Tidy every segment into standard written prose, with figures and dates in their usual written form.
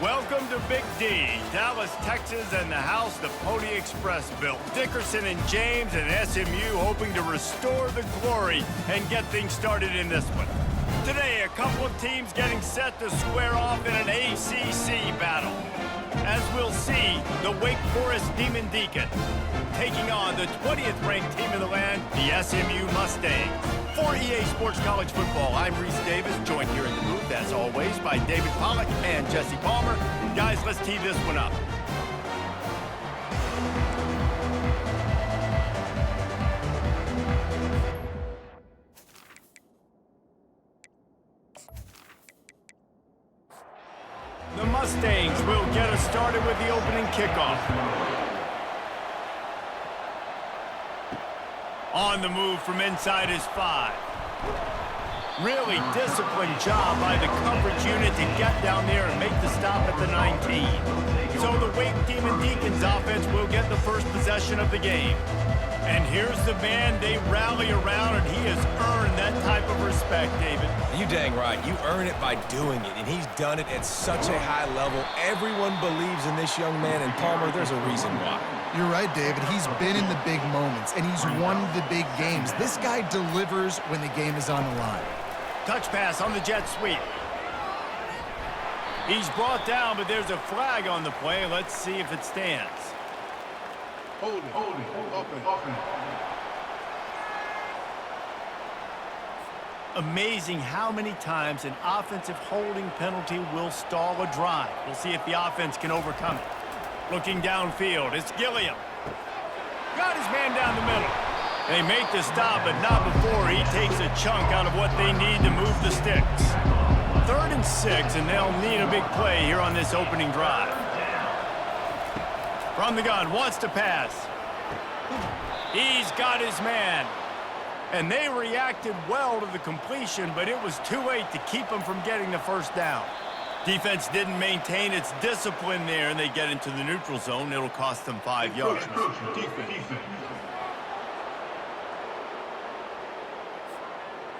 Welcome to Big D, Dallas, Texas, and the house the Pony Express built. Dickerson and James and SMU hoping to restore the glory and get things started in this one. Today, a couple of teams getting set to square off in an ACC battle. As we'll see, the Wake Forest Demon Deacons taking on the 20th ranked team in the land, the SMU Mustangs. For EA Sports College Football, I'm Reese Davis, joined here in the booth, as always, by David Pollack and Jesse Palmer. Guys, let's tee this one up. The Mustangs will get us started with the opening kickoff. On the move from inside his 5. Really disciplined job by the coverage unit to get down there and make the stop at the 19. So the Wake Demon Deacons offense will get the first possession of the game. And here's the man they rally around, and he has earned that type of respect, David. You dang right. You earn it by doing it, and he's done it at such a high level. Everyone believes in this young man, and Palmer, there's a reason why. You're right, David. He's been in the big moments, and he's won the big games. This guy delivers when the game is on the line. Touch pass on the jet sweep. He's brought down, but there's a flag on the play. Let's see if it stands. Hold it, open. Amazing how many times an offensive holding penalty will stall a drive. We'll see if the offense can overcome it. Looking downfield, it's Gilliam. Got his man down the middle. They make the stop, but not before he takes a chunk out of what they need to move the sticks. 3rd and 6, and they'll need a big play here on this opening drive. From the gun, wants to pass. He's got his man. And they reacted well to the completion, but it was too late to keep him from getting the first down. Defense didn't maintain its discipline there, and they get into the neutral zone. It'll cost them 5 yards.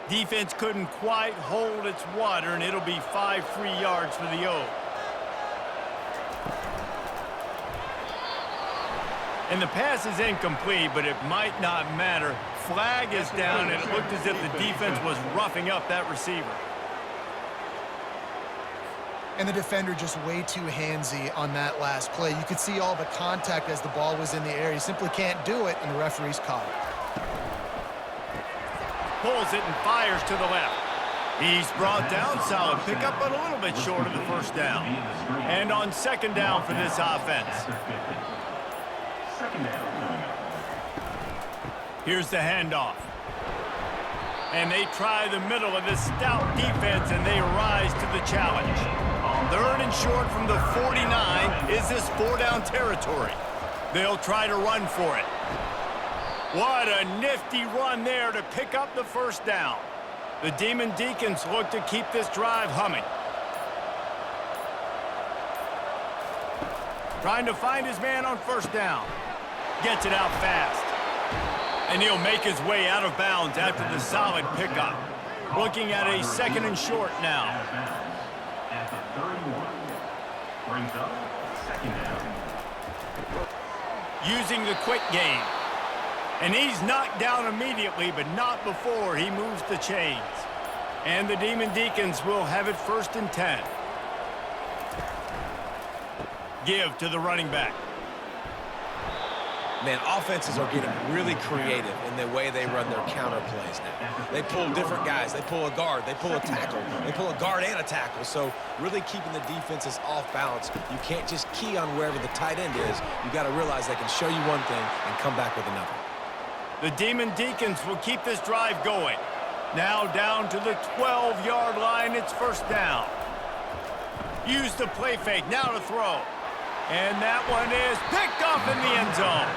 Defense couldn't quite hold its water, and it'll be 5 free yards for the O. And the pass is incomplete, but it might not matter. Flag is down, and it looked as if the defense was roughing up that receiver. And the defender just way too handsy on that last play. You could see all the contact as the ball was in the air. He simply can't do it, and the referee's caught it. Pulls it and fires to the left. He's brought down, solid pickup, but a little bit short of the first down. And on 2nd down for this offense. Here's the handoff. And they try the middle of this stout defense, and they rise to the challenge. 3rd and short from the 49. Is this 4-down territory? They'll try to run for it. What a nifty run there to pick up the first down. The Demon Deacons look to keep this drive humming. Trying to find his man on 1st down. Gets it out fast. And he'll make his way out of bounds after the solid pickup. Looking at a 2nd and short now. At the 31. Brings up 2nd down. Using the quick game. And he's knocked down immediately, but not before he moves the chains. And the Demon Deacons will have it 1st and 10. Give to the running back. Man, offenses are getting really creative in the way they run their counter plays now. They pull different guys. They pull a guard. They pull a tackle. They pull a guard and a tackle. So really keeping the defenses off balance. You can't just key on wherever the tight end is. You got to realize they can show you one thing and come back with another. The Demon Deacons will keep this drive going. Now down to the 12-yard line. It's 1st down. Use the play fake. Now to throw. And that one is picked off in the end zone.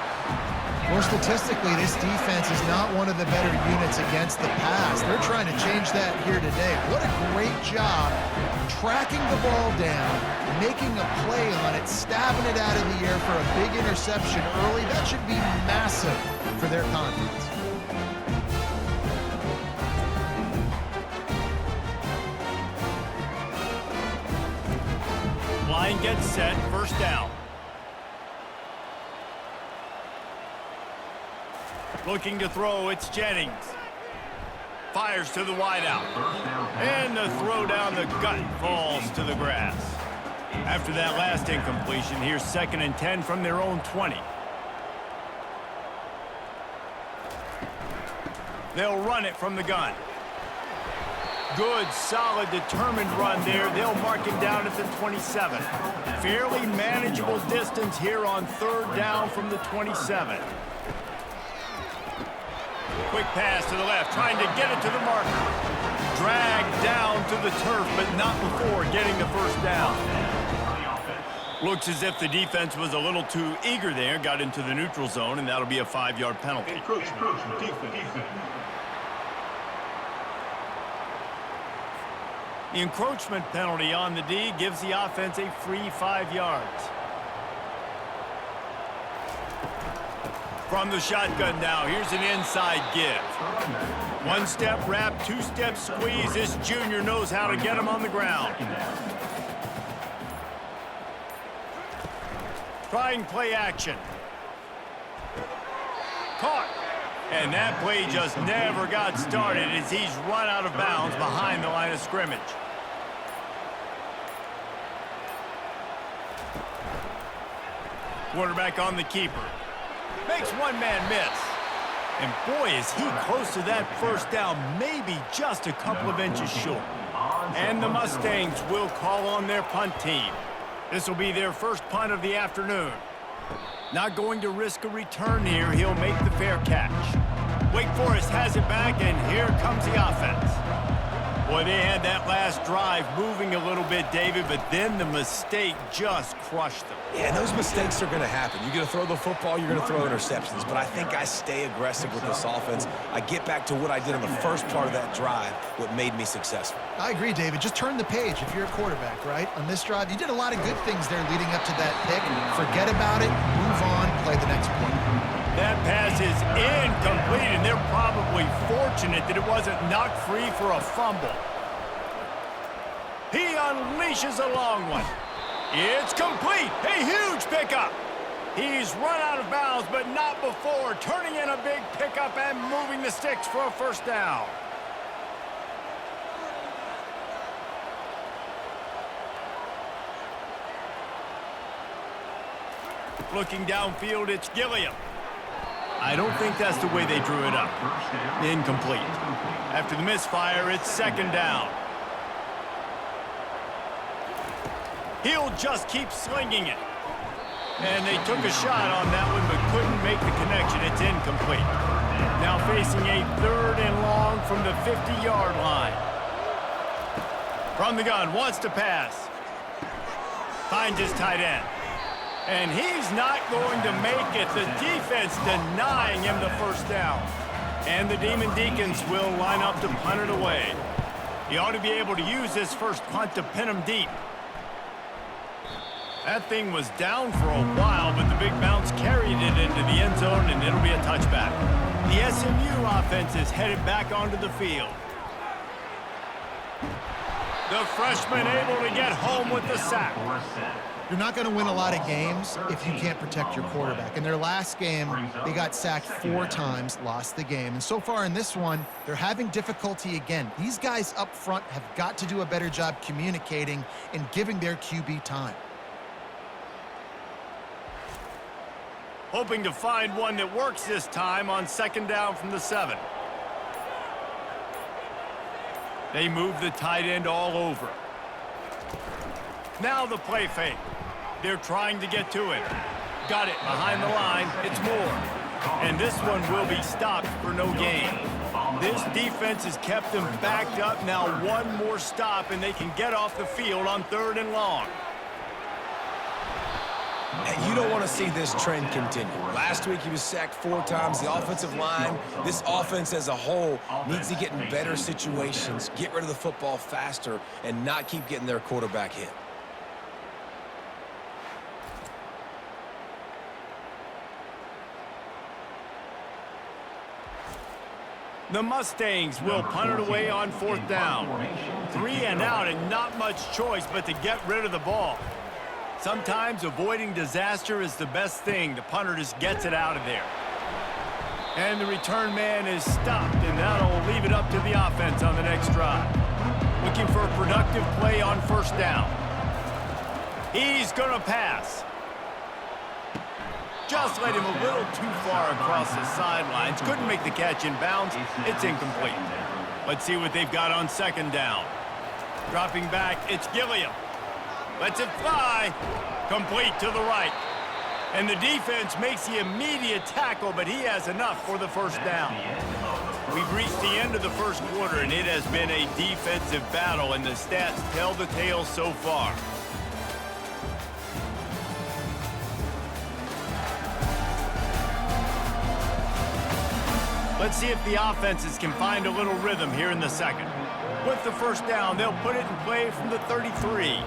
More statistically, this defense is not one of the better units against the pass. They're trying to change that here today. What a great job tracking the ball down, making a play on it, stabbing it out of the air for a big interception early. That should be massive for their confidence. get set, first down. Looking to throw, it's Jennings. Fires to the wideout. And the throw down the gut falls to the grass. After that last incompletion, here's 2nd and 10 from their own 20. They'll run it from the gun. Good, solid, determined run there. They'll mark him down at the 27. Fairly manageable distance here on 3rd down from the 27. Quick pass to the left, trying to get it to the marker. Dragged down to the turf, but not before getting the first down. Looks as if the defense was a little too eager there, got into the neutral zone, and that'll be a 5-yard penalty. Encroachment, defense. The encroachment penalty on the D gives the offense a free 5 yards. From the shotgun now, here's an inside give. 1-step wrap, 2-step squeeze. This junior knows how to get him on the ground. Trying play action. Caught. And that play just never got started as he's run out of bounds behind the line of scrimmage. Quarterback on the keeper. Makes one man miss. And boy, is he close to that first down, maybe just a couple of inches short. And the Mustangs will call on their punt team. This will be their first punt of the afternoon. Not going to risk a return here. He'll make the fair catch. Wake Forest has it back, and here comes the offense. Boy, they had that last drive moving a little bit, David, but then the mistake just crushed them. Yeah, and those mistakes are going to happen. You're going to throw the football, you're going to throw interceptions, but I think I stay aggressive with this offense. I get back to what I did in the first part of that drive, what made me successful. I agree, David. Just turn the page if you're a quarterback, right? On this drive, you did a lot of good things there leading up to that pick. Forget about it, move on, play the next play. That pass is incomplete, and they're probably fortunate that it wasn't knocked free for a fumble. He unleashes a long one. It's complete. A huge pickup. He's run out of bounds, but not before turning in a big pickup and moving the sticks for a first down. Looking downfield, it's Gilliam. I don't think that's the way they drew it up. Incomplete. After the misfire, it's 2nd down. He'll just keep slinging it. And they took a shot on that one, but couldn't make the connection. It's incomplete. Now facing a 3rd and long from the 50-yard line. From the gun, wants to pass. Finds his tight end. And he's not going to make it. The defense denying him the first down. And the Deacons will line up to punt it away. He ought to be able to use this first punt to pin him deep. That thing was down for a while, but the big bounce carried it into the end zone, and it'll be a touchback. The SMU offense is headed back onto the field. The freshman able to get home with the sack. You're not going to win a lot of games if you can't protect your quarterback. In their last game, they got sacked 4 times, lost the game. And so far in this one, they're having difficulty again. These guys up front have got to do a better job communicating and giving their QB time. Hoping to find one that works this time on 2nd down from the 7. They move the tight end all over. Now the play fake. They're trying to get to it. Got it behind the line. It's Moore. And this one will be stopped for no gain. This defense has kept them backed up. Now one more stop, and they can get off the field on 3rd and long. And you don't want to see this trend continue. Last week he was sacked 4 times. The offensive line, this offense as a whole, needs to get in better situations, get rid of the football faster, and not keep getting their quarterback hit. The Mustangs will punt it away on 4th down. 3 and out, and not much choice but to get rid of the ball. Sometimes avoiding disaster is the best thing. The punter just gets it out of there. And the return man is stopped, and that'll leave it up to the offense on the next drive. Looking for a productive play on first down. He's going to pass. Just led him a little too far across the sidelines. Couldn't make the catch in bounds. It's incomplete. Let's see what they've got on second down. Dropping back, it's Gilliam. Lets it fly. Complete to the right. And the defense makes the immediate tackle, but he has enough for the first down. We've reached the end of the first quarter, and it has been a defensive battle, and the stats tell the tale so far. Let's see if the offenses can find a little rhythm here in the second. With the first down, they'll put it in play from the 33.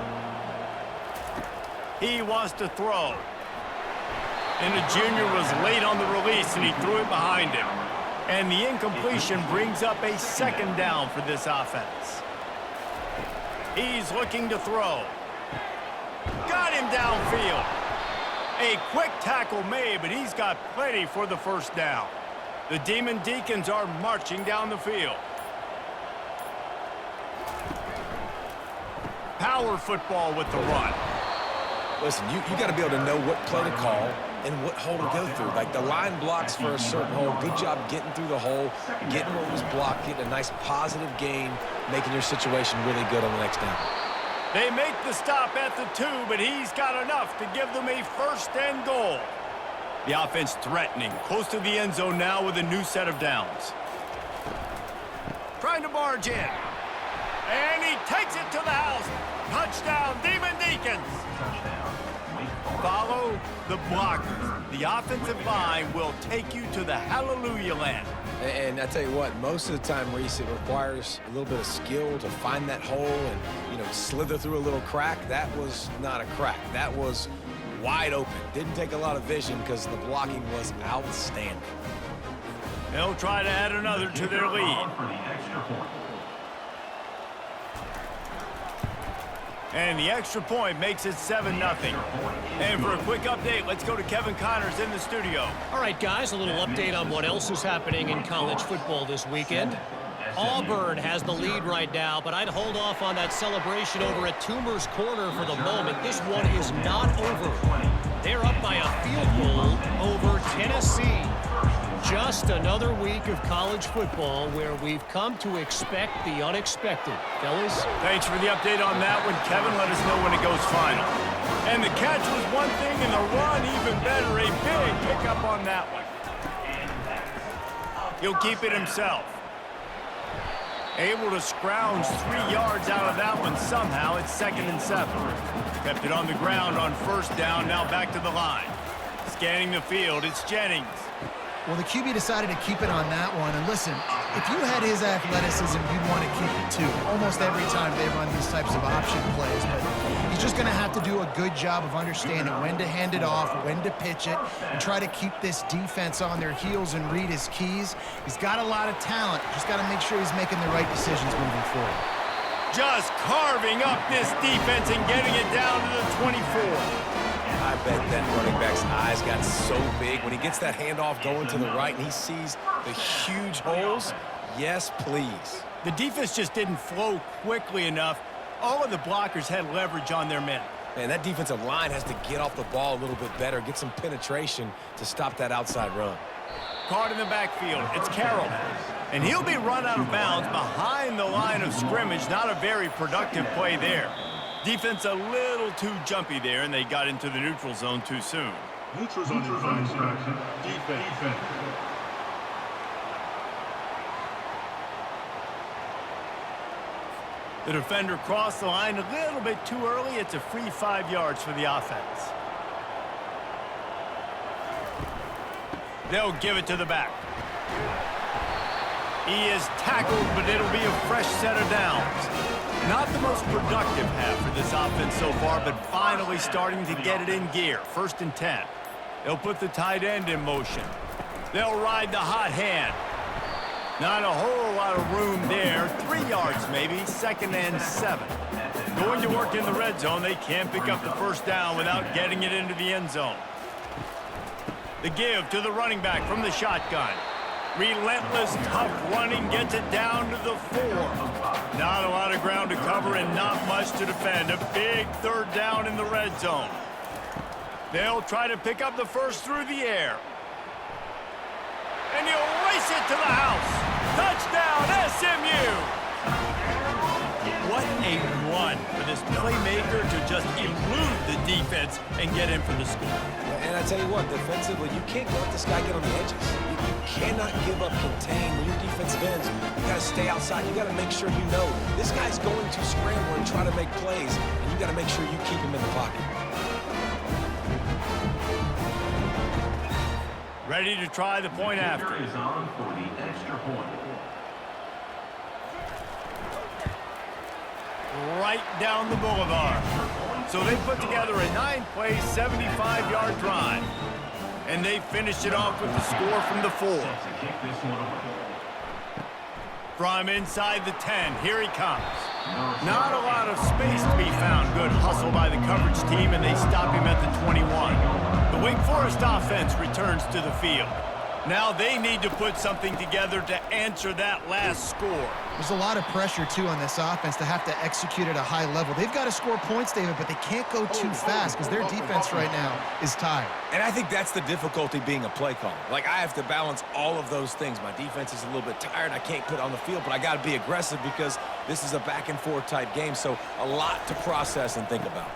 He wants to throw. And the junior was late on the release, and he threw it behind him. And the incompletion brings up a second down for this offense. He's looking to throw. Got him downfield. A quick tackle made, but he's got plenty for the first down. The Deacons are marching down the field. Power football with the run. Listen, you got to be able to know what play to call and what hole to go through. Like the line blocks for a certain hole. Good job getting through the hole, getting what was blocked, getting a nice positive gain, making your situation really good on the next down. They make the stop at the 2, but he's got enough to give them a first and goal. The offense threatening, close to the end zone now with a new set of downs. Trying to barge in. And he takes it to the house. Touchdown, Deacons. Follow the blockers. The offensive line will take you to the hallelujah land. And I tell you what, most of the time, Reese, it requires a little bit of skill to find that hole and, slither through a little crack. That was not a crack. That was wide open. Didn't take a lot of vision because the blocking was outstanding. They'll try to add another to their lead. And the extra point makes it 7-0. And for a quick update, let's go to Kevin Connors in the studio. All right, guys, a little update on what else is happening in college football this weekend. Auburn has the lead right now, but I'd hold off on that celebration over at Toomer's Corner for the moment. This one is not over. They're up by a field goal over Tennessee. Just another week of college football where we've come to expect the unexpected. Fellas? Thanks for the update on that one, Kevin. Let us know when it goes final. And the catch was one thing, and the run even better. A big pickup on that one. He'll keep it himself. Able to scrounge 3 yards out of that one somehow. It's 2nd and 7. Kept it on the ground on first down. Now back to the line. Scanning the field, it's Jennings. Well, the QB decided to keep it on that one. And listen, if you had his athleticism, you'd want to keep it too. Almost every time they run these types of option plays. But he's just going to have to do a good job of understanding when to hand it off, when to pitch it, and try to keep this defense on their heels and read his keys. He's got a lot of talent. Just got to make sure he's making the right decisions moving forward. Just carving up this defense and getting it down to the 24. I bet that running back's eyes got so big when he gets that handoff going to the right and he sees the huge holes. Yes, please. The defense just didn't flow quickly enough. All of the blockers had leverage on their men. Man, that defensive line has to get off the ball a little bit better, get some penetration to stop that outside run. Caught in the backfield, it's Carroll. And he'll be run out of bounds behind the line of scrimmage. Not a very productive play there. Defense a little too jumpy there, and they got into the neutral zone too soon. Neutral zone infraction. Defense. The defender crossed the line a little bit too early. It's a free 5 yards for the offense. They'll give it to the back. He is tackled, but it'll be a fresh set of downs. Not the most productive half for this offense so far, but finally starting to get it in gear. 1st and 10. They'll put the tight end in motion. They'll ride the hot hand. Not a whole lot of room there. 3 yards maybe. 2nd and 7. Going to work in the red zone, they can't pick up the first down without getting it into the end zone. The give to the running back from the shotgun. Relentless, tough running gets it down to the 4. Not a lot of ground to cover and not much to defend. A big third down in the red zone. They'll try to pick up the first through the air. And he'll race it to the house. Touchdown, SMU! What a run for this playmaker to just elude the defense and get in for the score. And I tell you what, defensively, you can't let this guy get on the edges. You cannot give up contain. When your defensive ends, you got to stay outside. You got to make sure you know this guy's going to scramble and try to make plays, and you got to make sure you keep him in the pocket. Ready to try the point after. Is on for the extra point. Right down the boulevard. So they put together a 9-play, 75-yard drive. And they finished it off with the score from the 4. From inside the 10, here he comes. Not a lot of space to be found. Good hustle by the coverage team, and they stop him at the 21. The Wake Forest offense returns to the field. Now they need to put something together to answer that last score. There's a lot of pressure, too, on this offense to have to execute at a high level. They've got to score points, David, but they can't go too fast because their defense right now is tired. And I think that's the difficulty being a play caller. Like, I have to balance all of those things. My defense is a little bit tired. I can't put it on the field, but I got to be aggressive because this is a back-and-forth type game, so a lot to process and think about.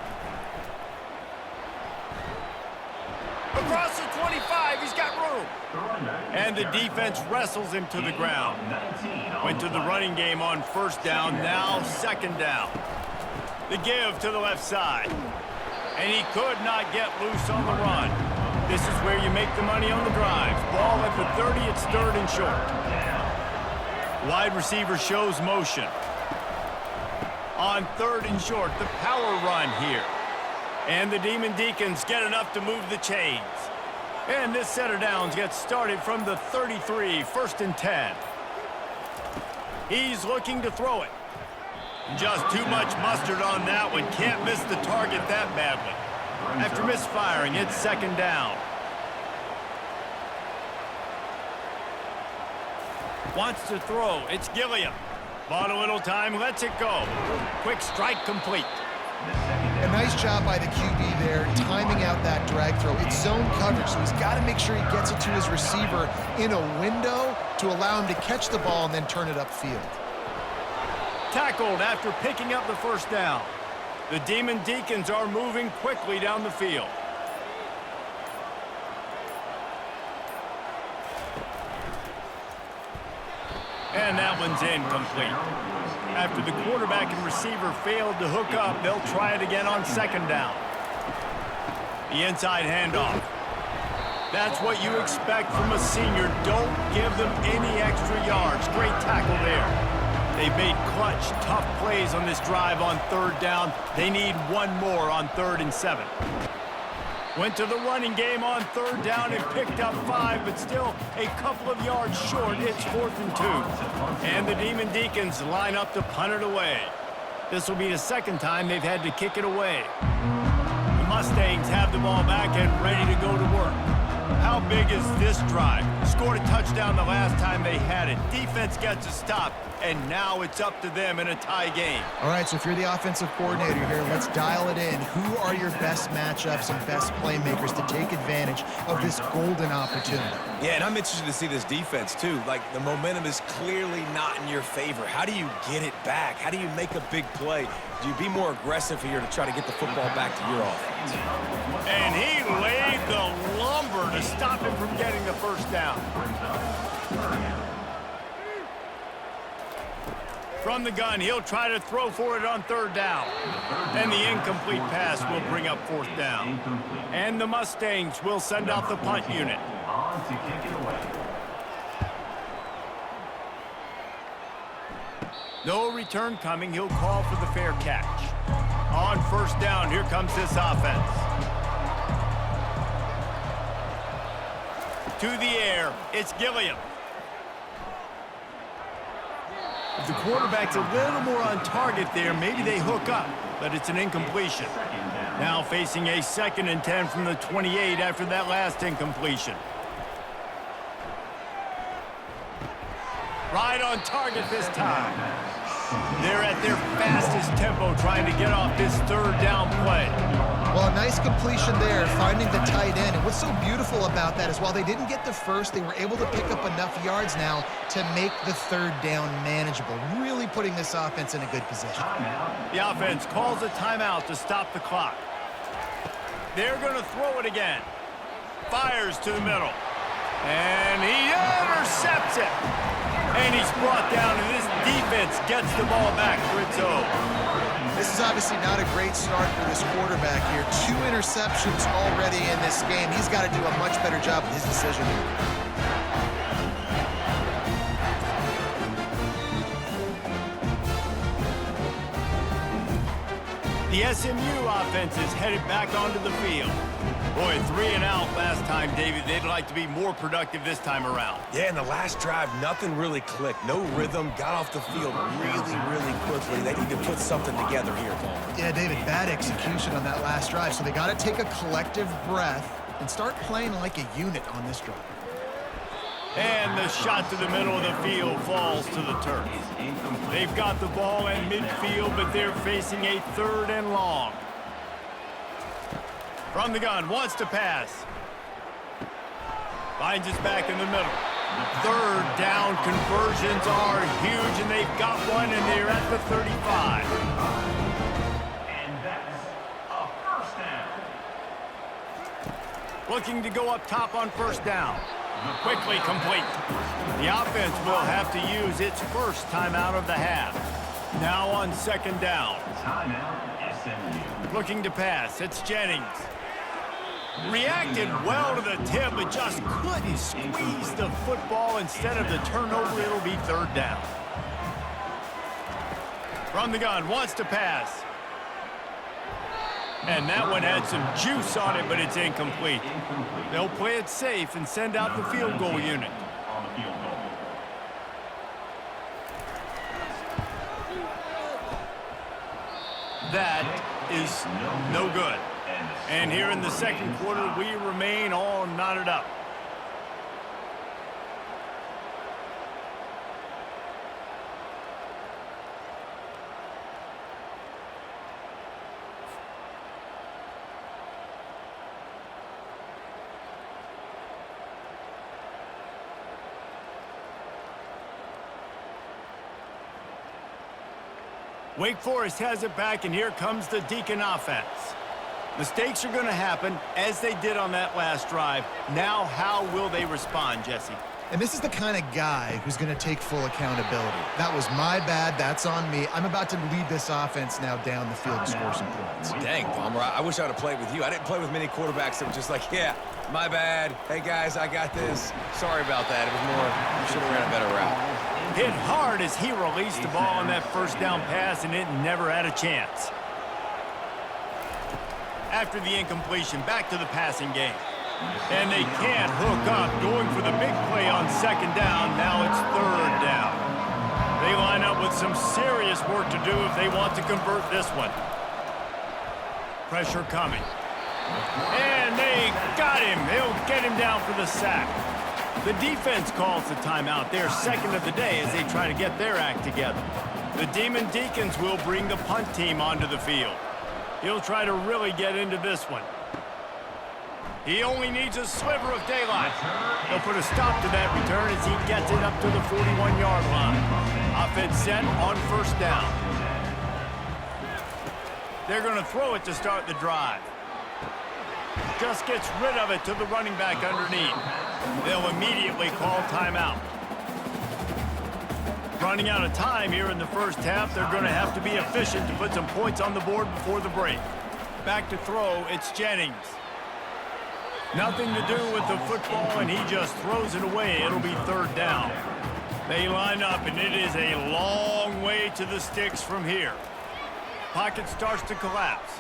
Across the 25, he's got room. And the defense wrestles him to the ground. Went to the running game on first down, now second down. The give to the left side. And he could not get loose on the run. This is where you make the money on the drives. Ball at the 30, it's third and short. Wide receiver shows motion. On third and short, the power run here. And the Deacons get enough to move the chains. And this set of downs gets started from the 33, first and 10. He's looking to throw it. Just too much mustard on that one. Can't miss the target that badly. After misfiring, it's second down. Wants to throw. It's Gilliam. Bought a little time, lets it go. Quick strike complete. A nice job by the QB there, timing out that drag throw. It's zone coverage, so he's got to make sure he gets it to his receiver in a window to allow him to catch the ball and then turn it upfield. Tackled after picking up the first down. The Deacons are moving quickly down the field. And that one's incomplete. After the quarterback and receiver failed to hook up, they'll try it again on second down. The inside handoff. That's what you expect from a senior. Don't give them any extra yards. Great tackle there. They've made clutch, tough plays on this drive on third down. They need one more on 3rd and 7. Went to the running game on third down and picked up 5, but still a couple of yards short. It's 4th and 2. And the Deacons line up to punt it away. This will be the second time they've had to kick it away. The Mustangs have the ball back and ready to go to work. How big is this drive? Scored a touchdown the last time they had it. Defense gets a stop, and now it's up to them in a tie game. All right, so if you're the offensive coordinator here, let's dial it in. Who are your best matchups and best playmakers to take advantage of this golden opportunity? Yeah, and I'm interested to see this defense, too. Like, the momentum is clearly not in your favor. How do you get it back? How do you make a big play? Do you be more aggressive here to try to get the football back to your offense? And he laid the lumber to stop him from getting the first down. From the gun, he'll try to throw for it on third down. And the incomplete pass will bring up 4th down. And the Mustangs will send out the punt unit. On to kick it away. No return coming. He'll call for the fair catch. On first down, here comes this offense. To the air, it's Gilliam. If the quarterback's a little more on target there, maybe they hook up, but it's an incompletion. Now facing a 2nd and 10 from the 28 after that last incompletion. Right on target this time. They're at their fastest tempo trying to get off this 3rd down play. Well, a nice completion there, finding the tight end. And what's so beautiful about that is while they didn't get the first, they were able to pick up enough yards now to make the 3rd down manageable, really putting this offense in a good position. The offense calls a timeout to stop the clock. They're going to throw it again. Fires to the middle. And he intercepts it. And he's brought down, and this defense gets the ball back for its own. This is obviously not a great start for this quarterback here. 2 interceptions already in this game. He's got to do a much better job with his decision. The SMU offense is headed back onto the field. Boy, 3 and out last time, David. They'd like to be more productive this time around. Yeah, in the last drive, nothing really clicked. No rhythm, got off the field really quickly. They need to put something together here, Paul. Yeah, David, bad execution on that last drive. So they got to take a collective breath and start playing like a unit on this drive. And the shot to the middle of the field falls to the turf. They've got the ball in midfield, but they're facing a 3rd and long. From the gun, wants to pass. Finds his back in the middle. 3rd down conversions are huge, and they've got one, and they're at the 35. And that's a 1st down. Looking to go up top on 1st down. Quickly complete. The offense will have to use its 1st timeout of the half. Now on 2nd down. Timeout, SMU. Looking to pass. It's Jennings. Reacted well to the tip, but just couldn't squeeze the football. Instead of the turnover, it'll be 3rd down. From the gun, wants to pass. And that one had some juice on it, but it's incomplete. They'll play it safe and send out the field goal unit. On the field goal. That is no good. And here in the 2nd quarter, we remain all knotted up. Wake Forest has it back, and here comes the Deacon offense. Mistakes are going to happen, as they did on that last drive. Now, how will they respond, Jesse? And this is the kind of guy who's going to take full accountability. That was my bad. That's on me. I'm about to lead this offense now down the field and score some points. Dang, Palmer, I wish I would have played with you. I didn't play with many quarterbacks that were just like, yeah, my bad. Hey, guys, I got this. Sorry about that. It was more, you should have ran a better route. Hit hard as he released the ball on that 1st down pass, and it never had a chance. After the incompletion, back to the passing game. And they can't hook up, going for the big play on 2nd down. Now it's 3rd down. They line up with some serious work to do if they want to convert this one. Pressure coming. And they got him. They'll get him down for the sack. The defense calls the timeout. They're 2nd of the day as they try to get their act together. The Demon Deacons will bring the punt team onto the field. He'll try to really get into this one. He only needs a sliver of daylight. They'll put a stop to that return as he gets it up to the 41-yard line. Offense set on 1st down. They're going to throw it to start the drive. Just gets rid of it to the running back underneath. They'll immediately call timeout. Running out of time here in the 1st half, they're going to have to be efficient to put some points on the board before the break. Back to throw, it's Jennings. Nothing to do with the football, and he just throws it away. It'll be 3rd down. They line up, and it is a long way to the sticks from here. Pocket starts to collapse.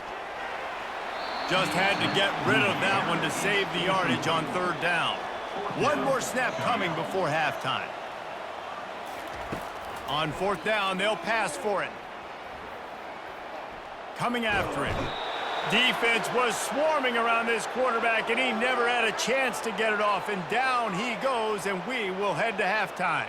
Just had to get rid of that one to save the yardage on 3rd down. One more snap coming before halftime. On fourth down, they'll pass for it. Coming after it. Defense was swarming around this quarterback, and he never had a chance to get it off. And down he goes, and we will head to halftime.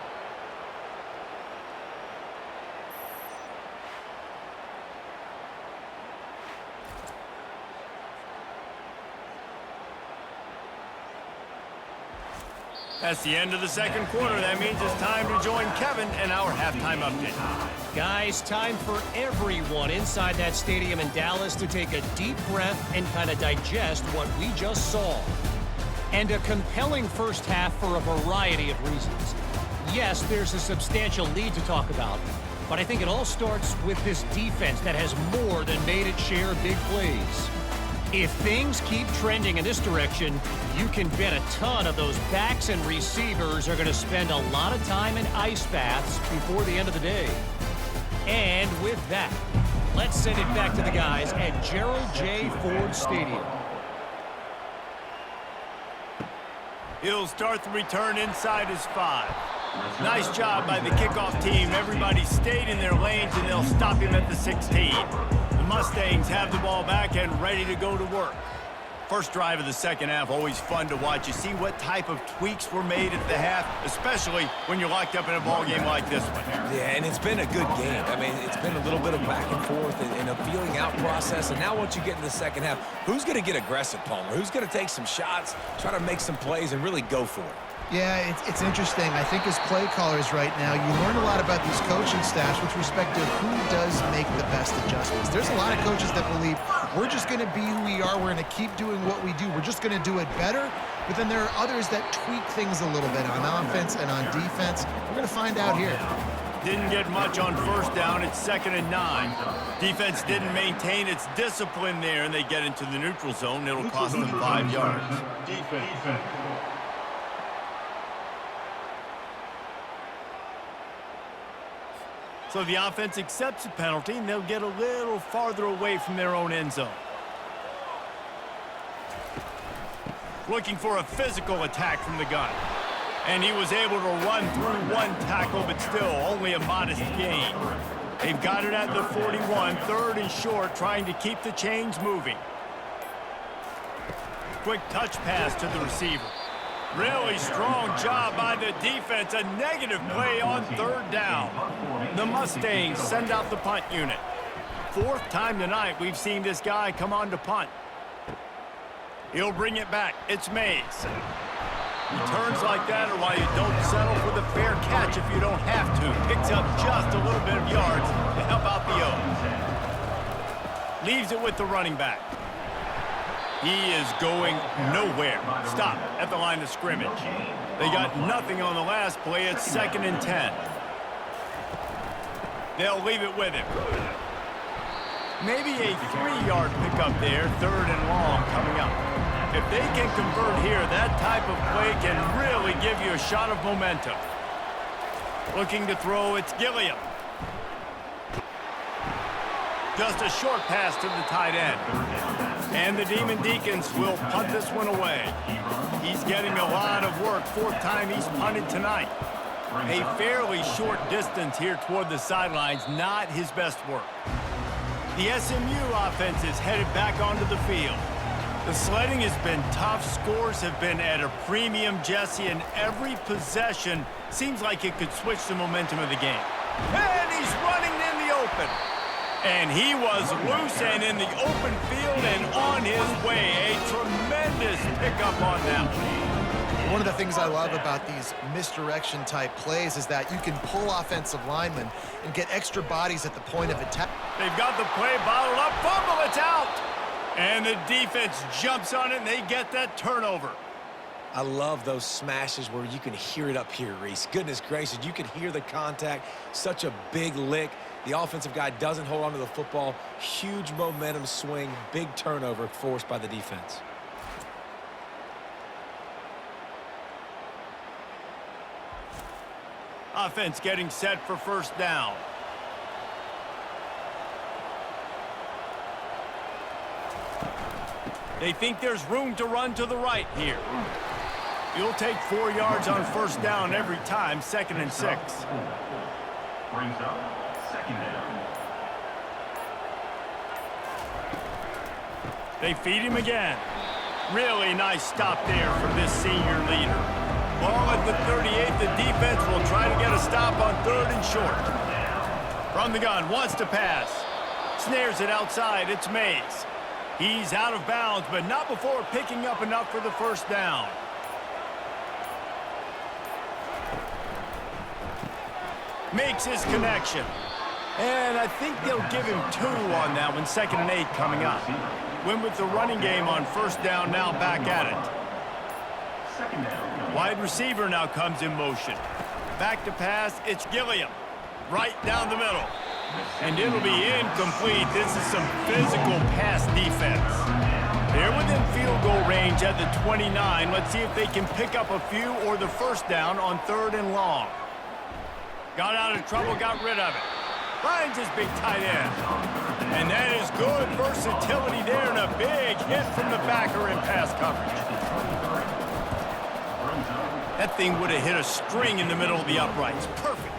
That's the end of the second quarter. That means it's time to join Kevin in our halftime update. Guys, time for everyone inside that stadium in Dallas to take a deep breath and kind of digest what we just saw. And a compelling first half for a variety of reasons. Yes, there's a substantial lead to talk about, but I think it all starts with this defense that has more than made its share of big plays. If things keep trending in this direction, you can bet a ton of those backs and receivers are going to spend a lot of time in ice baths before the end of the day. And with that, let's send it back to the guys at Gerald J. Ford Stadium. He'll start the return inside his 5. Nice job by the kickoff team. Everybody stayed in their lanes, and they'll stop him at the 16. Mustangs have the ball back and ready to go to work. First drive of the second half, always fun to watch. You see what type of tweaks were made at the half, especially when you're locked up in a ball game like this one. Yeah, and it's been a good game. I mean, it's been a little bit of back and forth and a feeling out process. And now once you get in the second half, who's going to get aggressive, Palmer? Who's going to take some shots, try to make some plays, and really go for it? Yeah, it's interesting. I think as play callers right now, you learn a lot about these coaching staffs with respect to who does make the best adjustments. There's a lot of coaches that believe we're just going to be who we are. We're going to keep doing what we do. We're just going to do it better. But then there are others that tweak things a little bit on offense and on defense. We're going to find out here. Didn't get much on first down. It's 2nd and 9. Defense didn't maintain its discipline there, and they get into the neutral zone. It'll cost them 5 yards. Defense. So the offense accepts the penalty, and they'll get a little farther away from their own end zone. Looking for a physical attack from the gun. And he was able to run through one tackle, but still only a modest gain. They've got it at the 41, 3rd and short, trying to keep the chains moving. Quick touch pass to the receiver. Really strong job by the defense. A negative play on 3rd down. The Mustangs send out the punt unit. 4th time tonight we've seen this guy come on to punt. He'll bring it back. It's Mays. Returns like that are why you don't settle for the fair catch if you don't have to. Picks up just a little bit of yards to help out the O. Leaves it with the running back. He is going nowhere. Stop at the line of scrimmage. They got nothing on the last play. It's 2nd and 10. They'll leave it with him. Maybe a 3-yard pickup there, 3rd and long coming up. If they can convert here, that type of play can really give you a shot of momentum. Looking to throw, it's Gilliam. Just a short pass to the tight end. And the Deacons will punt this one away. He's getting a lot of work. 4th time he's punted tonight. A fairly short distance here toward the sidelines, not his best work. The SMU offense is headed back onto the field. The sledding has been tough. Scores have been at a premium, Jesse, and every possession seems like it could switch the momentum of the game. And he's running in the open. And he was loose and in the open field and on his way. A tremendous pickup on that one. One of the things I love about these misdirection type plays is that you can pull offensive linemen and get extra bodies at the point of attack. They've got the play bottled up. Fumble, it's out. And the defense jumps on it and they get that turnover. I love those smashes where you can hear it up here, Reese. Goodness gracious, you can hear the contact. Such a big lick. The offensive guy doesn't hold on to the football. Huge momentum swing, big turnover forced by the defense. Offense getting set for first down. They think there's room to run to the right here. You'll take 4 yards on first down every time, 2nd and 6. Brings up second down. They feed him again. Really nice stop there from this senior leader. Ball at the 38. The defense will try to get a stop on 3rd and short. From the gun, wants to pass. Snares it outside. It's Mays. He's out of bounds, but not before picking up enough for the first down. Makes his connection. And I think they'll give him 2 on that one. 2nd and 8 coming up. Win with the running game on 1st down, now back at it. Second down. Wide receiver now comes in motion. Back to pass, it's Gilliam. Right down the middle. And it'll be incomplete. This is some physical pass defense. They're within field goal range at the 29. Let's see if they can pick up a few or the first down on 3rd and long. Got out of trouble, got rid of it. Finds his big tight end. And that is good versatility there and a big hit from the backer in pass coverage. That thing would have hit a string in the middle of the uprights. Perfect.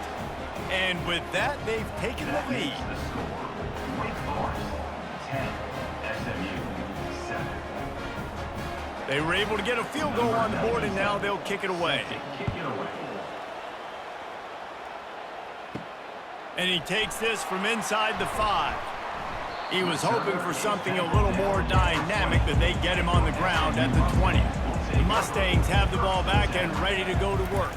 And with that, they've taken the lead. Wake Forest 10, SMU 7. They were able to get a field goal on the board, and now they'll kick it away. Kick it away. And he takes this from inside the 5. He was hoping for something a little more dynamic, but they get him on the ground at the 20. The Mustangs have the ball back and ready to go to work.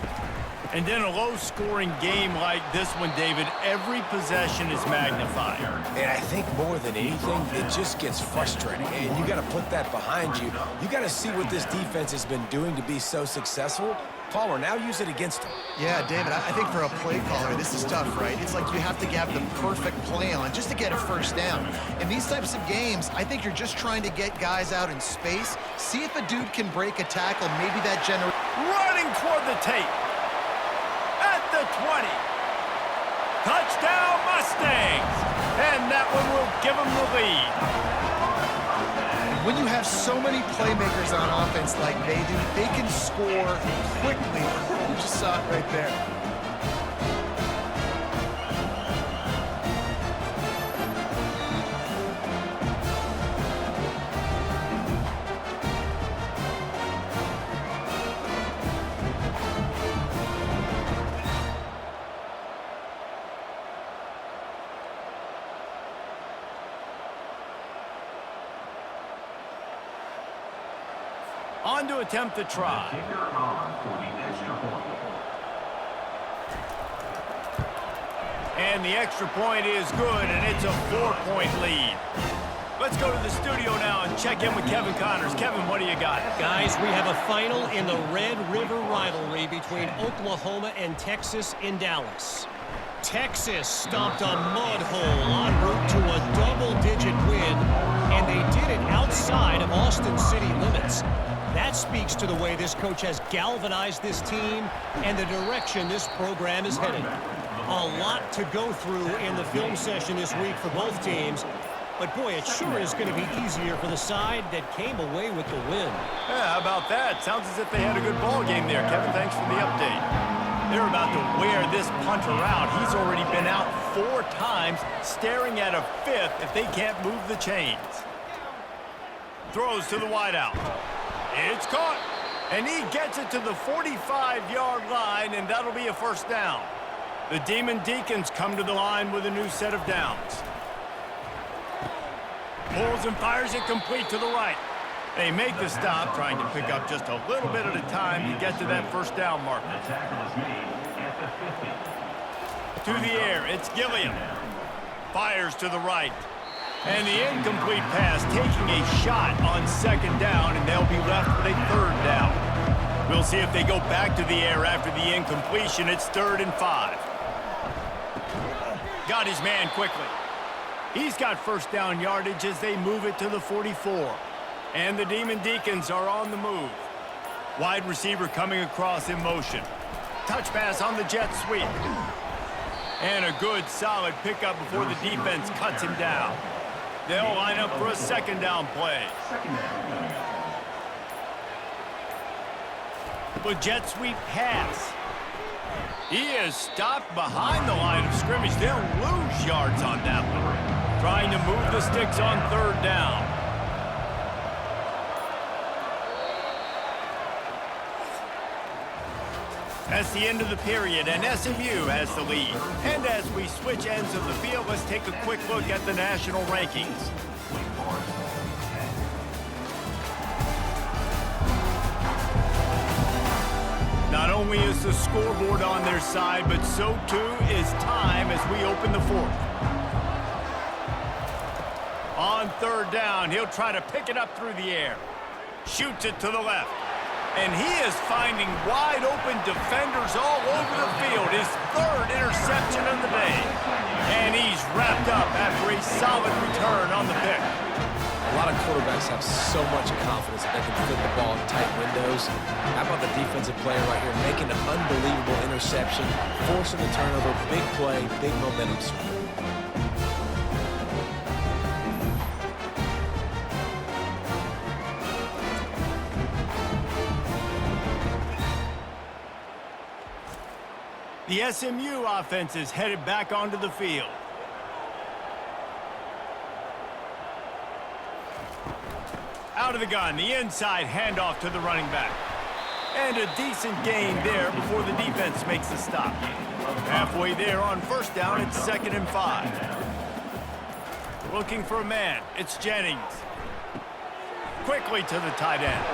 And in a low-scoring game like this one, David, every possession is magnified. And I think more than anything, it just gets frustrating. And you got to put that behind you. You got to see what this defense has been doing to be so successful. Caller, now use it against him. Yeah, David, I think for a play caller, this is tough, right? It's like you have to have the perfect play on just to get a first down. In these types of games, I think you're just trying to get guys out in space, see if a dude can break a tackle, maybe that generates... Running toward the tape. At the 20. Touchdown, Mustangs. And that one will give them the lead. When you have so many playmakers on offense like they do, they can score quickly. You just saw it right there. On to attempt the try. Kicker on for the extra point. And the extra point is good, and it's a 4-point lead. Let's go to the studio now and check in with Kevin Connors. Kevin, what do you got? Guys, we have a final in the Red River rivalry between Oklahoma and Texas in Dallas. Texas stomped a mud hole en route to a double-digit win, and they did it outside of Austin city limits. That speaks to the way this coach has galvanized this team and the direction this program is heading. A lot to go through in the film session this week for both teams, but boy, it sure is going to be easier for the side that came away with the win. Yeah, how about that? Sounds as if they had a good ball game there. Kevin, thanks for the update. They're about to wear this punter out. He's already been out 4 times, staring at a 5th if they can't move the chains. Throws to the wideout. It's caught, and he gets it to the 45-yard line, and that'll be a first down. The Deacons come to the line with a new set of downs. Pulls and fires it complete to the right. They make the stop, trying to pick up just a little bit at a time to get to that first down marker. The tackle is made at the 50. To the air, it's Gilliam. Fires to the right. And the incomplete pass taking a shot on 2nd down, and they'll be left with a 3rd down. We'll see if they go back to the air after the incompletion. It's 3rd and 5. Got his man quickly. He's got first down yardage as they move it to the 44. And the Deacons are on the move. Wide receiver coming across in motion. Touch pass on the jet sweep. And a good, solid pickup before the defense cuts him down. They'll line up for a 2nd down play. Second down. With jet sweep pass. He is stopped behind the line of scrimmage. They'll lose yards on that one. Trying to move the sticks on 3rd down. That's the end of the period, and SMU has the lead. And as we switch ends of the field, let's take a quick look at the national rankings. Not only is the scoreboard on their side, but so too is time as we open the 4th. On 3rd down, he'll try to pick it up through the air. Shoots it to the left. And he is finding wide-open defenders all over the field. His 3rd interception of the day. And he's wrapped up after a solid return on the pick. A lot of quarterbacks have so much confidence that they can fit the ball in tight windows. How about the defensive player right here making an unbelievable interception, forcing the turnover, big play, big momentum swing. The SMU offense is headed back onto the field. Out of the gun, the inside handoff to the running back. And a decent gain there before the defense makes the stop. Halfway there on 1st down, it's 2nd and 5. Looking for a man, it's Jennings. Quickly to the tight end.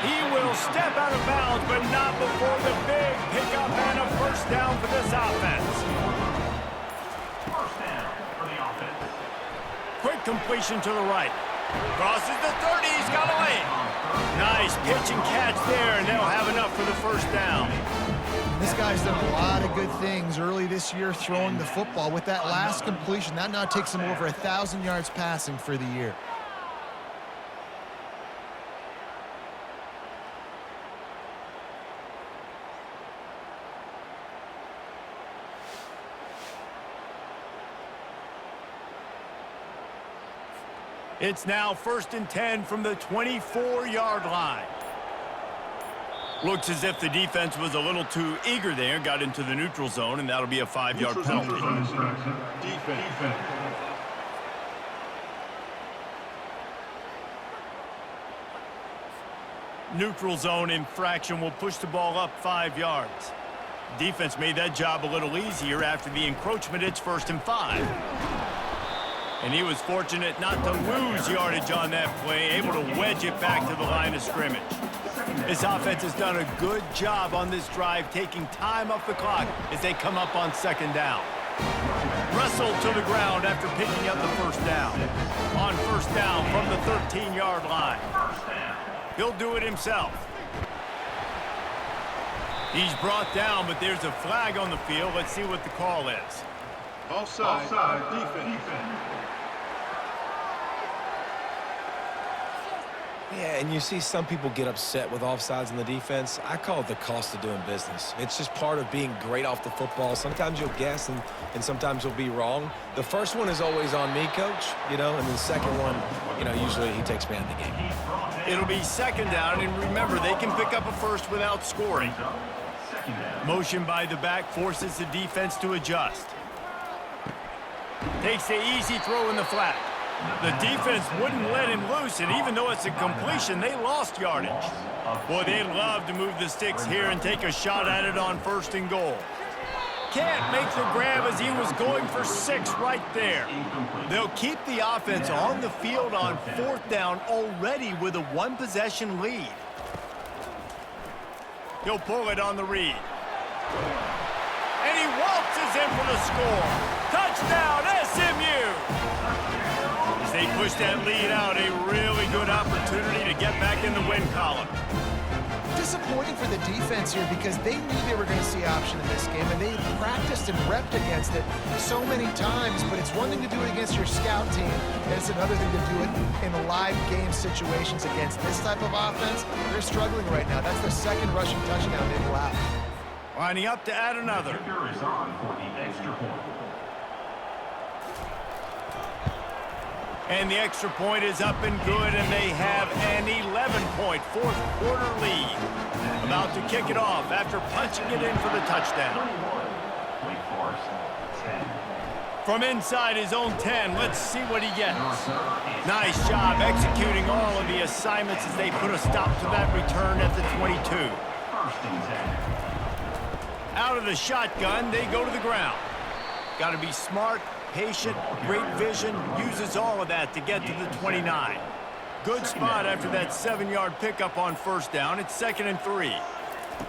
He will step out of bounds, but not before the big pickup and a 1st down for this offense. 1st down for the offense. Quick completion to the right. Crosses the 30, he's got a lane. Nice pitch and catch there, and they'll have enough for the 1st down. This guy's done a lot of good things early this year throwing the football. With that last completion, that now takes him over 1,000 yards passing for the year. It's now 1st and 10 from the 24-yard line. Looks as if the defense was a little too eager there, got into the neutral zone, and that'll be a 5-yard penalty. Defense. Neutral zone infraction will push the ball up 5 yards. Defense made that job a little easier after the encroachment. It's 1st and 5. And he was fortunate not to lose yardage on that play, able to wedge it back to the line of scrimmage. This offense has done a good job on this drive, taking time off the clock as they come up on 2nd down. Wrestled to the ground after picking up the 1st down. On 1st down from the 13-yard line. He'll do it himself. He's brought down, but there's a flag on the field. Let's see what the call is. Offside. Defense. Yeah, and you see some people get upset with offsides in the defense. I call it the cost of doing business. It's just part of being great off the football. Sometimes you'll guess and sometimes you'll be wrong. The first one is always on me, coach, and the second one, usually he takes me out of the game. It'll be 2nd down, and remember, they can pick up a 1st without scoring. Motion by the back forces the defense to adjust. Takes the easy throw in the flat. The defense wouldn't let him loose, and even though it's a completion, they lost yardage. Boy, they'd love to move the sticks here and take a shot at it on 1st and goal. Can't make the grab as he was going for 6 right there. They'll keep the offense on the field on 4th down already with a 1-possession lead. He'll pull it on the read. And he waltzes in for the score. Touchdown, SMU! As they push that lead out, a really good opportunity to get back in the win column. Disappointing for the defense here because they knew they were going to see option in this game, and they practiced and repped against it so many times, but it's one thing to do it against your scout team, and it's another thing to do it in live game situations against this type of offense. They're struggling right now. That's the 2nd rushing touchdown they've allowed. Lining up to add another. Kicker is on for the extra point. And the extra point is up and good, and they have an 11-point fourth-quarter lead. About to kick it off after punching it in for the touchdown. Wake Forest, 10. From inside his own 10, let's see what he gets. Nice job executing all of the assignments as they put a stop to that return at the 22. First and 10. Out of the shotgun, they go to the ground. Got to be smart, patient, great vision, uses all of that to get to the 29. Good spot after that 7-yard pickup on first down. It's 2nd and 3.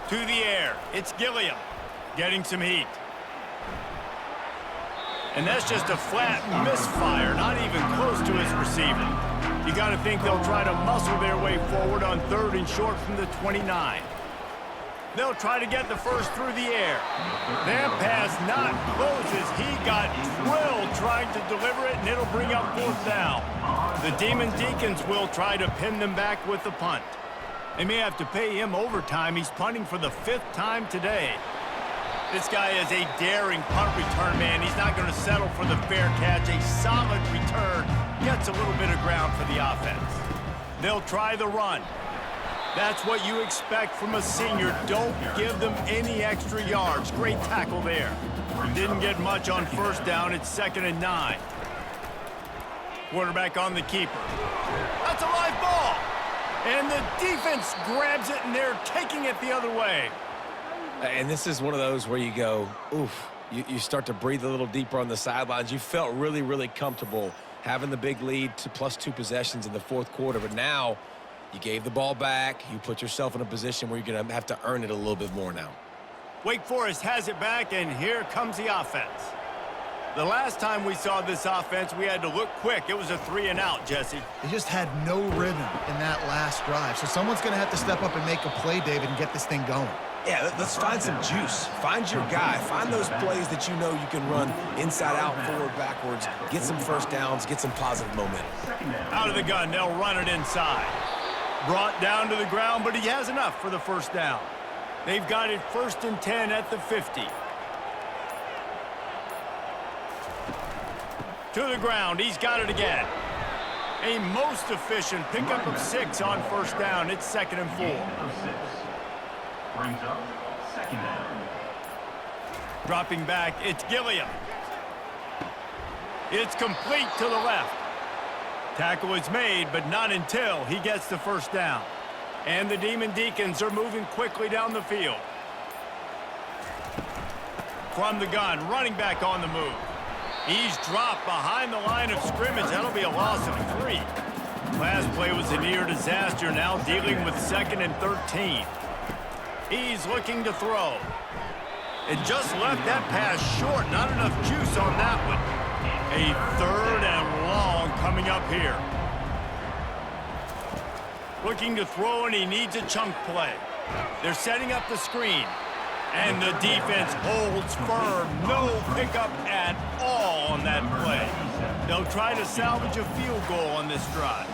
To the air, it's Gilliam getting some heat. And that's just a flat misfire, not even close to his receiver. You got to think they'll try to muscle their way forward on 3rd and short from the 29. They'll try to get the first through the air. That pass not closes. He got drilled trying to deliver it, and it'll bring up 4th down. The Deacons will try to pin them back with the punt. They may have to pay him overtime. He's punting for the 5th time today. This guy is a daring punt return man. He's not going to settle for the fair catch. A solid return gets a little bit of ground for the offense. They'll try the run. That's what you expect from a senior. Don't give them any extra yards. Great tackle there. Didn't get much on first down. It's 2nd and 9. Quarterback on the keeper. That's a live ball. And the defense grabs it, and they're taking it the other way. And this is one of those where you go, oof, you start to breathe a little deeper on the sidelines. You felt really, really comfortable having the big lead to +2 possessions in the 4th quarter. But now you gave the ball back. You put yourself in a position where you're going to have to earn it a little bit more now. Wake Forest has it back, and here comes the offense. The last time we saw this offense, we had to look quick. It was a 3-and-out, Jesse. They just had no rhythm in that last drive. So someone's going to have to step up and make a play, David, and get this thing going. Yeah, let's find some juice. Find your guy. Find those plays that you know you can run inside out, forward, backwards, get some first downs, get some positive momentum. Out of the gun, they'll run it inside. Brought down to the ground, but he has enough for the first down. They've got it 1st and 10 at the 50. To the ground, he's got it again. A most efficient pickup of 6 on first down. It's 2nd and 4. Brings up 2nd down. Dropping back, it's Gilliam. It's complete to the left. Tackle is made, but not until he gets the first down. And the Deacons are moving quickly down the field. From the gun, running back on the move. He's dropped behind the line of scrimmage. That'll be a loss of 3. Last play was a near disaster, now dealing with 2nd and 13. He's looking to throw. It just left that pass short. Not enough juice on that one. A 3rd and long coming up here. Looking to throw, and he needs a chunk play. They're setting up the screen. And the defense holds firm. No pickup at all on that play. They'll try to salvage a field goal on this drive.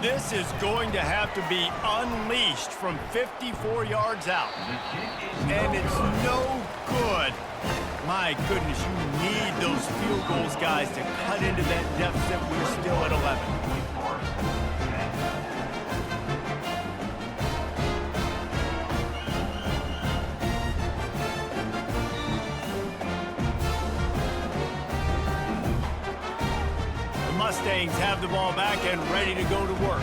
This is going to have to be unleashed from 54 yards out. And it's no good. My goodness, you need those field goals, guys, to cut into that deficit. We're still at 11. Mustangs have the ball back and ready to go to work.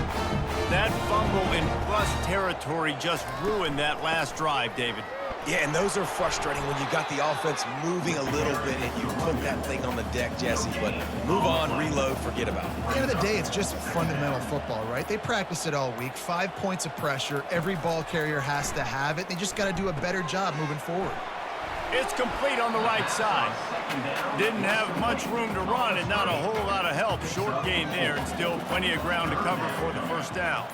That fumble in plus territory just ruined that last drive, David. Yeah, and those are frustrating when you got the offense moving a little bit and you put that thing on the deck, Jesse. But move on, reload, forget about it. At the end of the day, it's just fundamental football, right? They practice it all week. 5 points of pressure. Every ball carrier has to have it. They just got to do a better job moving forward. It's complete on the right side. Didn't have much room to run and not a whole lot of help. Short gain there and still plenty of ground to cover for the first down.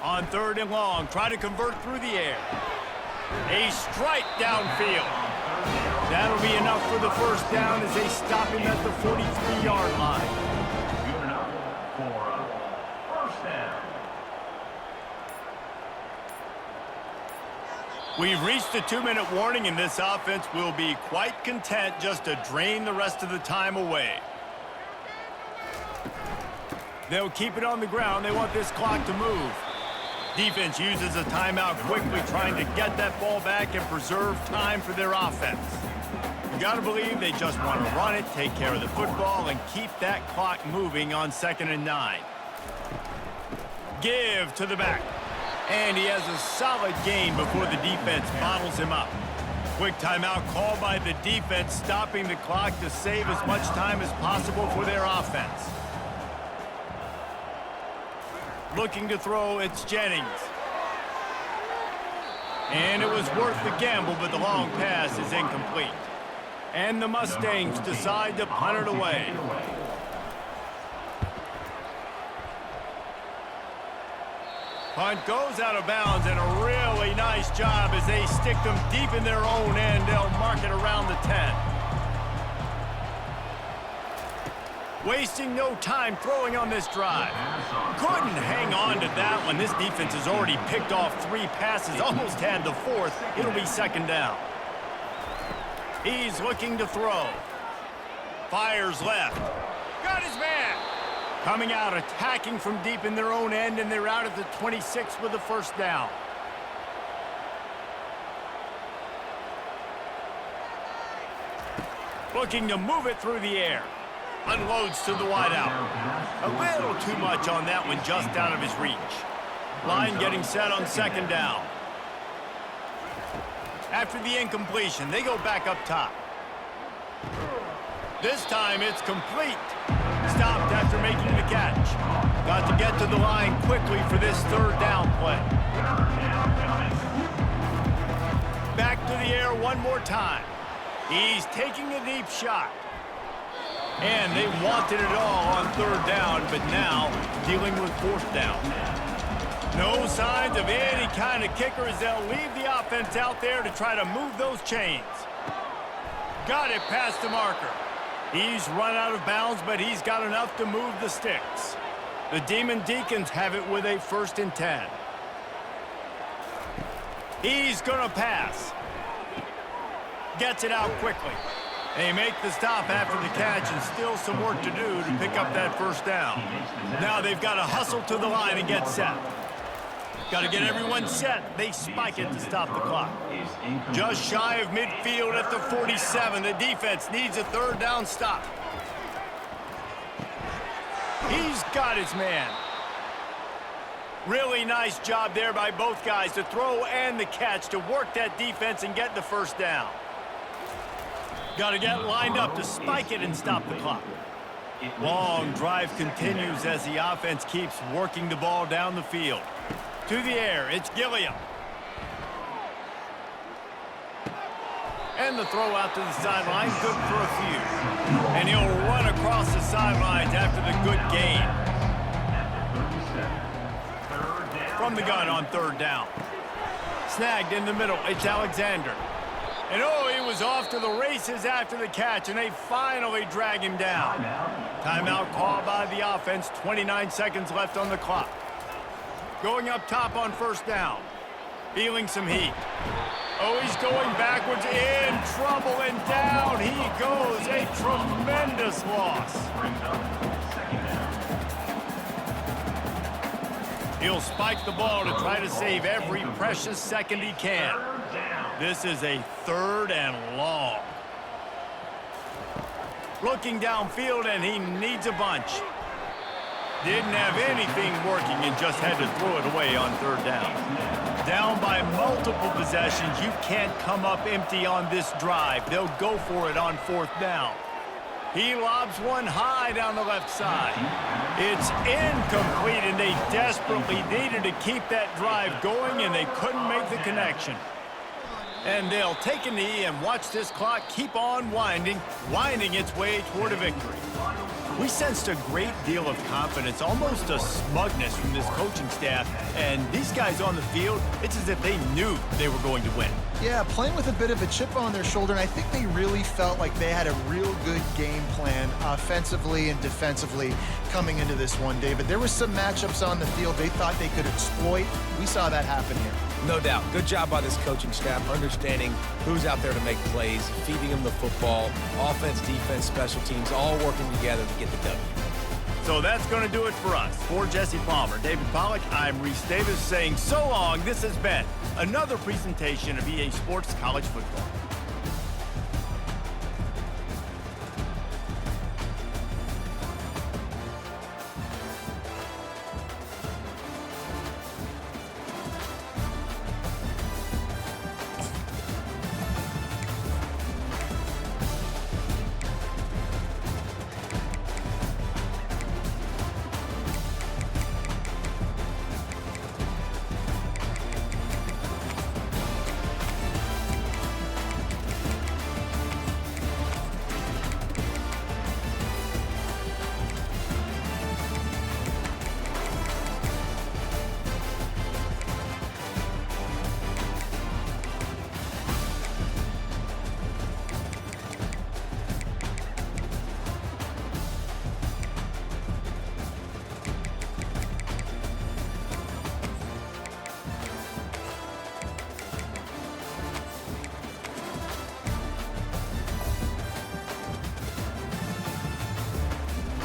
On 3rd and long, try to convert through the air. A strike downfield. That'll be enough for the first down as they stop him at the 43-yard line. Good enough for first down. We've reached the 2-minute warning, and this offense will be quite content just to drain the rest of the time away. They'll keep it on the ground. They want this clock to move. Defense uses a timeout quickly, trying to get that ball back and preserve time for their offense. You got to believe they just want to run it, take care of the football, and keep that clock moving on 2nd and 9. Give to the back. And he has a solid gain before the defense bottles him up. Quick timeout called by the defense, stopping the clock to save as much time as possible for their offense. Looking to throw, it's Jennings. And it was worth the gamble, but the long pass is incomplete. And the Mustangs decide to punt it away. Punt goes out of bounds, and a really nice job as they stick them deep in their own end. They'll mark it around the 10. Wasting no time throwing on this drive. Couldn't hang on to that one. This defense has already picked off 3 passes, almost had the 4th. It'll be 2nd down. He's looking to throw. Fires left. Got his man. Coming out, attacking from deep in their own end, and they're out at the 26 with the 1st down. Looking to move it through the air. Unloads to the wideout. A little too much on that one, just out of his reach. Line getting set on 2nd down. After the incompletion, they go back up top. This time it's complete. Stopped after making the catch. Got to get to the line quickly for this 3rd down play. Back to the air one more time. He's taking a deep shot. And they wanted it all on 3rd down, but now dealing with 4th down. No signs of any kind of kicker as they'll leave the offense out there to try to move those chains. Got it past the marker. He's run out of bounds, but he's got enough to move the sticks. The Deacons have it with a 1st and 10. He's going to pass. Gets it out quickly. They make the stop after the catch, and still some work to do to pick up that 1st down. Now they've got to hustle to the line and get set. Got to get everyone set. They spike it to stop the clock. Just shy of midfield at the 47. The defense needs a 3rd down stop. He's got his man. Really nice job there by both guys to throw and the catch to work that defense and get the 1st down. Got to get lined up to spike it and stop the clock. Long drive continues as the offense keeps working the ball down the field. To the air, it's Gilliam. And the throw out to the sideline, good for a few. And he'll run across the sidelines after the good gain. From the gun on 3rd down. Snagged in the middle, it's Alexander. And oh, he was off to the races after the catch, and they finally drag him down. Timeout called by the offense, 29 seconds left on the clock. Going up top on 1st down. Feeling some heat. Oh, he's going backwards, in trouble, and down he goes. A tremendous loss. He'll spike the ball to try to save every precious second he can. This is a 3rd and long. Looking downfield, and he needs a bunch. Didn't have anything working and just had to throw it away on 3rd down. Down by multiple possessions, you can't come up empty on this drive. They'll go for it on 4th down. He lobs one high down the left side. It's incomplete, and they desperately needed to keep that drive going, and they couldn't make the connection. And they'll take a knee and watch this clock keep on winding its way toward a victory. We sensed a great deal of confidence, almost a smugness from this coaching staff. And these guys on the field, it's as if they knew they were going to win. Yeah, playing with a bit of a chip on their shoulder, and I think they really felt like they had a real good game plan offensively and defensively coming into this one, David. There were some matchups on the field they thought they could exploit. We saw that happen here. No doubt. Good job by this coaching staff, understanding who's out there to make plays, feeding them the football, offense, defense, special teams, all working together to get the W. So that's going to do it for us. For Jesse Palmer, David Pollack, I'm Reese Davis saying so long. This has been another presentation of EA Sports College Football.